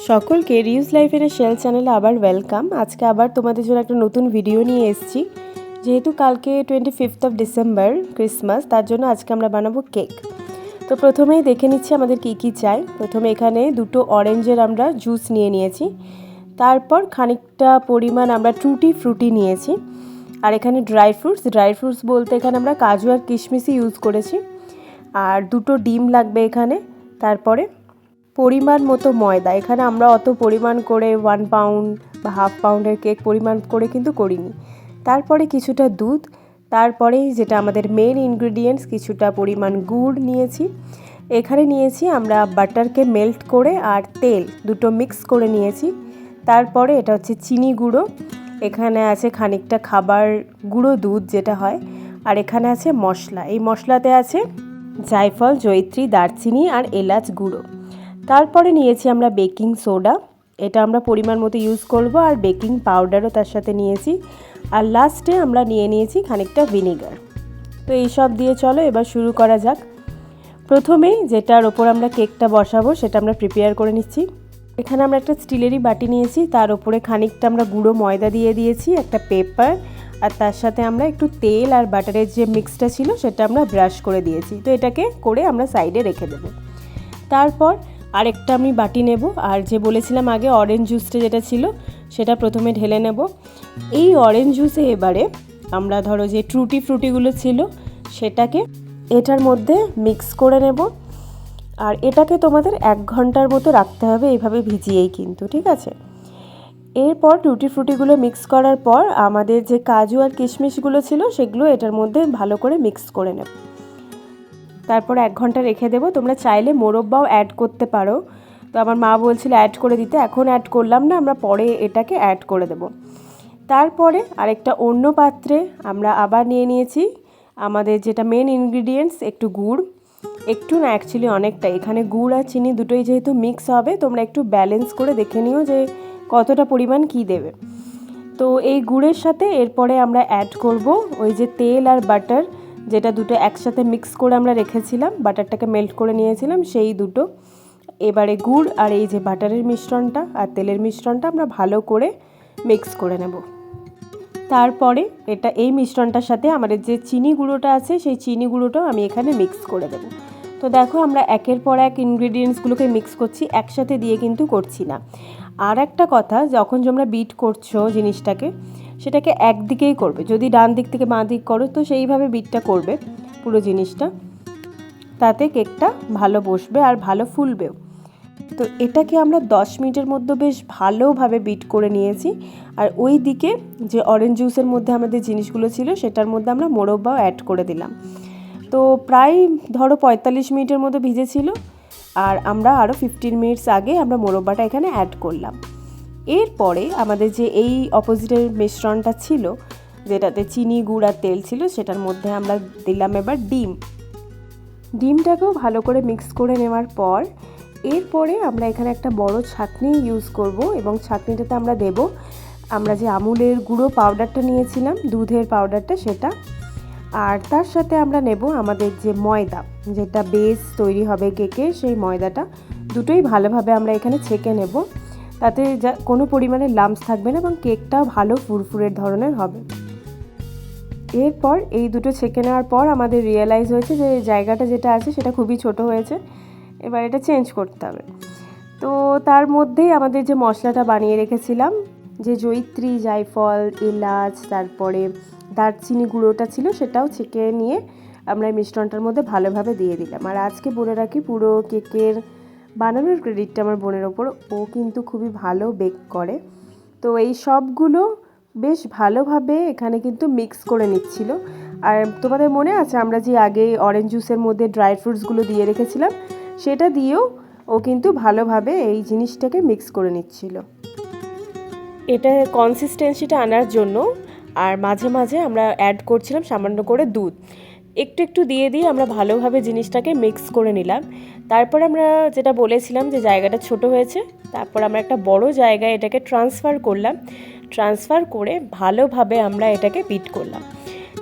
সকলকে রিউজ লাইফের শেল চ্যানেলে আবার ওয়েলকাম। আজকে আবার তোমাদের জন্য একটা নতুন ভিডিও নিয়ে এসেছি। যেহেতু কালকে 25th অফ ডিসেম্বর ক্রিসমাস, তার জন্য আজকে আমরা বানাবো কেক। তো প্রথমেই দেখে নিচ্ছি আমাদের কী চাই। প্রথমে এখানে দুটো অরেঞ্জের আমরা জুস নিয়ে নিয়েছি, তারপর খানিকটা পরিমাণ আমরা টুটি ফ্রুটি নিয়েছি, আর এখানে ড্রাই ফ্রুটস বলতে এখানে আমরা কাজু আর কিশমিশই ইউজ করেছি, আর দুটো ডিম লাগবে এখানে। তারপরে পরিমাণ মতো ময়দা, এখানে আমরা অত পরিমাণ করে 1 পাউন্ড বা হাফ পাউন্ডের কেক পরিমাণ করে কিন্তু করিনি। তারপরে কিছুটা দুধ, তারপরে যেটা আমাদের মেন ইনগ্রেডিয়েন্টস কিছুটা পরিমাণ গুড় নিয়েছি। এখানে নিয়েছি আমরা বাটারকে মেল্ট করে আর তেল দুটো মিক্স করে নিয়েছি। তারপরে এটা হচ্ছে চিনি গুঁড়ো, এখানে আছে খানিকটা খাবার গুঁড়ো দুধ যেটা হয়, আর এখানে আছে মশলা। এই মশলাতে আছে জায়ফল, জয়িত্রী, দারচিনি আর এলাচ গুঁড়ো। তারপরে নিয়েছি আমরা বেকিং সোডা, এটা আমরা পরিমাণ মতো ইউজ করব, আর বেকিং পাউডারও তার সাথে নিয়েছি, আর লাস্টে আমরা নিয়েছি খানিকটা ভিনেগার। তো এইসব দিয়ে চলো এবার শুরু করা যাক। প্রথমেই যেটার ওপর আমরা কেকটা বসাবো সেটা আমরা প্রিপেয়ার করে নিচ্ছি। এখানে আমরা একটা স্টিলেরই বাটি নিয়েছি, তার ওপরে খানিকটা আমরা গুঁড়ো ময়দা দিয়ে দিয়েছি, একটা পেপার, আর তার সাথে আমরা একটু তেল আর বাটারের যে মিক্সটা ছিল সেটা আমরা ব্রাশ করে দিয়েছি। তো এটাকে করে আমরা সাইডে রেখে দেবো। তারপর আরেকটা আমি বাটি নেব, আর যে বলেছিলাম আগে অরেঞ্জ জুসটা যেটা ছিল সেটা প্রথমে ঢেলে নেব। এই অরেঞ্জ জুসে এবারে আমরা ধরো যে টুটি ফ্রুটিগুলো ছিল সেটাকে এটার মধ্যে মিক্স করে নেব, আর এটাকে তোমাদের 1 ঘন্টার মতো রাখতে হবে এইভাবে ভিজিয়েই কিন্তু, ঠিক আছে। এরপর টুটি ফ্রুটিগুলো মিক্স করার পর আমাদের যে কাজু আর কিশমিশগুলো ছিল সেগুলো এটার মধ্যে ভালো করে মিক্স করে নেব। তারপর 1 ঘন্টা রেখে দেবো। তোমরা চাইলে মোরব্বাও অ্যাড করতে পারো, তো আমার মা বলছিল অ্যাড করে দিতে, এখন অ্যাড করলাম না, আমরা পরে এটাকে অ্যাড করে দেব। তারপরে আরেকটা অন্য পাত্রে আমরা আবার নিয়েছি আমাদের যেটা মেন ইনগ্রিডিয়েন্টস, একটু গুড়, একটু না অ্যাকচুয়ালি অনেকটা, এখানে গুড় আর চিনি দুটোই যেহেতু মিক্স হবে তোমরা একটু ব্যালেন্স করে দেখে নিও যে কতটা পরিমাণ কি দেবে। তো এই গুড়ের সাথে এরপরে আমরা অ্যাড করব ওই যে তেল আর বাটার, যেটা দুটো একসাথে মিক্স করে আমরা রেখেছিলাম, বাটারটাকে মেল্ট করে নিয়েছিলাম সেই দুটো। এবারে গুড় আর এই যে বাটারের মিশ্রণটা আর তেলের মিশ্রণটা আমরা ভালো করে মিক্স করে নেব। তারপরে এই মিশ্রণটার সাথে আমাদের যে চিনি গুঁড়োটা আছে সেই চিনি গুঁড়োটাও আমি এখানে মিক্স করে দেব। তো দেখো আমরা একের পর এক ইনগ্রেডিয়েন্টসগুলোকে মিক্স করছি, একসাথে দিয়ে কিন্তু করছি না। আর একটা কথা, যখন তোমরা বিট করছো জিনিসটাকে সেটাকে একদিকেই করবে, যদি ডান দিক থেকে বাঁ দিক করো তো সেইভাবে বিটটা করবে পুরো জিনিসটা, তাতে কেকটা ভালো বসবে আর ভালো ফুলবেও। তো এটাকে আমরা 10 মিনিটের মধ্যে বেশ ভালোভাবে বিট করে নিয়েছি, আর ওই দিকে যে অরেঞ্জ জুসের মধ্যে আমাদের জিনিসগুলো ছিল সেটার মধ্যে আমরা মোরব্বাও অ্যাড করে দিলাম। তো প্রায় ধরো 45 মিনিটের মধ্যে ভিজেছিল, আর আমরা আরও 15 মিনিটস আগে আমরা মোরব্বাটা এখানে অ্যাড করলাম। এরপরে আমাদের যে এই অপোজিটের মিশ্রণটা ছিল যেটাতে চিনি গুড় আর তেল ছিল সেটার মধ্যে আমরা দিলাম এবার ডিমটাকেও ভালো করে মিক্স করে নেওয়ার পর এরপরে আমরা এখানে একটা বড় ছাঁকনি ইউজ করব, এবং ছাঁকনিটাতে আমরা দেব আমরা যে আমুলের গুঁড়ো পাউডারটা নিয়েছিলাম, দুধের পাউডারটা সেটা, আর তার সাথে আমরা নেব আমাদের যে ময়দা যেটা বেস তৈরি হবে কেকের, সেই ময়দাটা দুটোই ভালোভাবে আমরা এখানে ছেঁকে নেব, তাতে কোনো পরিমাণে লাম্পস থাকবে না এবং কেকটা ভালো ফুরফুরের ধরনের হবে। এরপর এই দুটো ছেঁকে নেওয়ার পর আমাদের রিয়েলাইজ হয়েছে যে জায়গাটা যেটা আছে সেটা খুবই ছোট হয়েছে, এবার এটা চেঞ্জ করতে হবে। তো তার মধ্যেই আমাদের যে মশলাটা বানিয়ে রেখেছিলাম, যে জয়িত্রী, জায়ফল, এলাচ, তারপরে দারচিনি গুঁড়োটা ছিল সেটাও ছেঁকে নিয়ে আমরা এই মিশ্রণটার মধ্যে ভালোভাবে দিয়ে দিলাম। আর আজকে বলে রাখি, পুরো কেকের বানানোর ক্রেডিটটা আমার বোনের ওপর, ও কিন্তু খুবই ভালো বেক করে। তো এই সবগুলো বেশ ভালোভাবে এখানে কিন্তু মিক্স করে নিচ্ছিল। আর তোমাদের মনে আছে আমরা যে আগে অরেঞ্জ জুসের মধ্যে ড্রাই ফ্রুটসগুলো দিয়ে রেখেছিলাম, সেটা দিয়েও ও কিন্তু ভালোভাবে এই জিনিসটাকে মিক্স করে নিচ্ছিল। এটা কনসিস্টেন্সিটা আনার জন্য আর মাঝে মাঝে আমরা অ্যাড করছিলাম সামান্য করে দুধ, একটু একটু দিয়ে আমরা ভালোভাবে জিনিসটাকে মিক্স করে নিলাম। তারপর আমরা যেটা বলেছিলাম যে জায়গাটা ছোট হয়েছে, তারপর আমরা একটা বড় জায়গায় এটাকে ট্রান্সফার করলাম, ট্রান্সফার করে ভালোভাবে আমরা এটাকে বিট করলাম।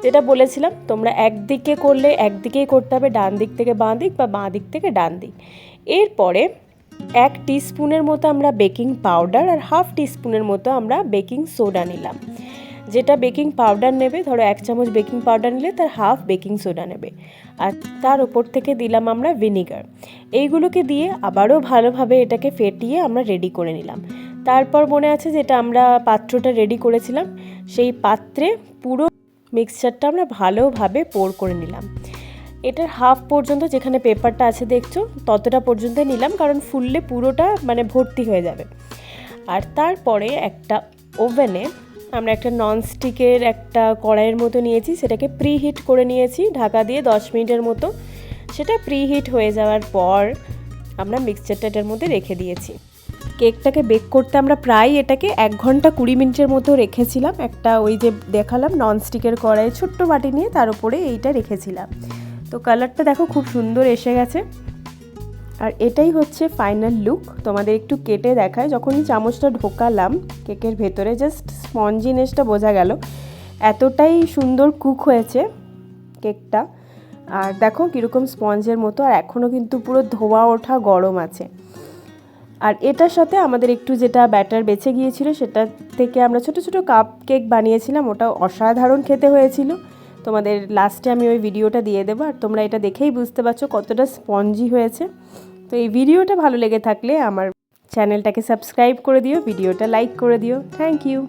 যেটা বলেছিলাম তোমরা একদিকে করলে একদিকেই করতে হবে, ডান দিক থেকে বাঁ দিক বা বাঁ দিক থেকে ডান দিক। এরপরে 1 টিস্পুনের মতো আমরা বেকিং পাউডার আর হাফ টিস্পুনের মতো আমরা বেকিং সোডা নিলাম। যেটা বেকিং পাউডার নেবে, ধরো 1 চামচ বেকিং পাউডার নিলে তার হাফ বেকিং সোডা নেবে, আর তার ওপর থেকে দিলাম আমরা ভিনিগার। এইগুলোকে দিয়ে আবারও ভালোভাবে এটাকে ফেটিয়ে আমরা রেডি করে নিলাম। তারপর মনে আছে যেটা আমরা পাত্রটা রেডি করেছিলাম, সেই পাত্রে পুরো মিক্সচারটা আমরা ভালোভাবে পোর করে নিলাম। এটার হাফ পর্যন্ত, যেখানে পেপারটা আছে দেখছো ততটা পর্যন্ত নিলাম, কারণ ফুললে পুরোটা মানে ভর্তি হয়ে যাবে। আর তারপরে একটা ওভেনে আমরা একটা ননস্টিকের একটা কড়াইয়ের মতো নিয়েছি, সেটাকে প্রিহিট করে নিয়েছি ঢাকা দিয়ে 10 মিনিটের মতো। সেটা প্রিহিট হয়ে যাওয়ার পর আমরা মিক্সচারটা এটার মধ্যে রেখে দিয়েছি। কেকটাকে বেক করতে আমরা প্রায় এটাকে 1 ঘন্টা 20 মিনিটের মতো রেখেছিলাম। একটা ওই যে দেখালাম ননস্টিকের কড়াই ছোট্ট বাটি নিয়ে তার উপরে এইটা রেখেছিলাম। তো কালারটা দেখো খুব সুন্দর এসে গেছে। আর এটাই হচ্ছে ফাইনাল লুক। তোমাদের একটু কেটে দেখায়, যখনই চামচটা ঢোকালাম কেকের ভেতরে জাস্ট স্পঞ্জিনেসটা বোঝা গেল, এতটাই সুন্দর কুক হয়েছে কেকটা। আর দেখো কীরকম স্পঞ্জের মতো, আর এখনও কিন্তু পুরো ধোয়া ওঠা গরম আছে। আর এটার সাথে আমাদের একটু যেটা ব্যাটার বেঁচে গিয়েছিল সেটা থেকে আমরা ছোট ছোট কাপ কেক বানিয়েছিলাম, ওটা অসাধারণ খেতে হয়েছিল। তোমাদের লাস্টে আমি ওই ভিডিওটা দিয়ে দেবো, আর তোমরা এটা দেখেই বুঝতে পারছো কতটা স্পঞ্জি হয়েছে। তো এই ভিডিওটা ভালো লেগে থাকলে আমার চ্যানেলটাকে সাবস্ক্রাইব করে দিও, ভিডিওটা লাইক করে দিও। Thank you.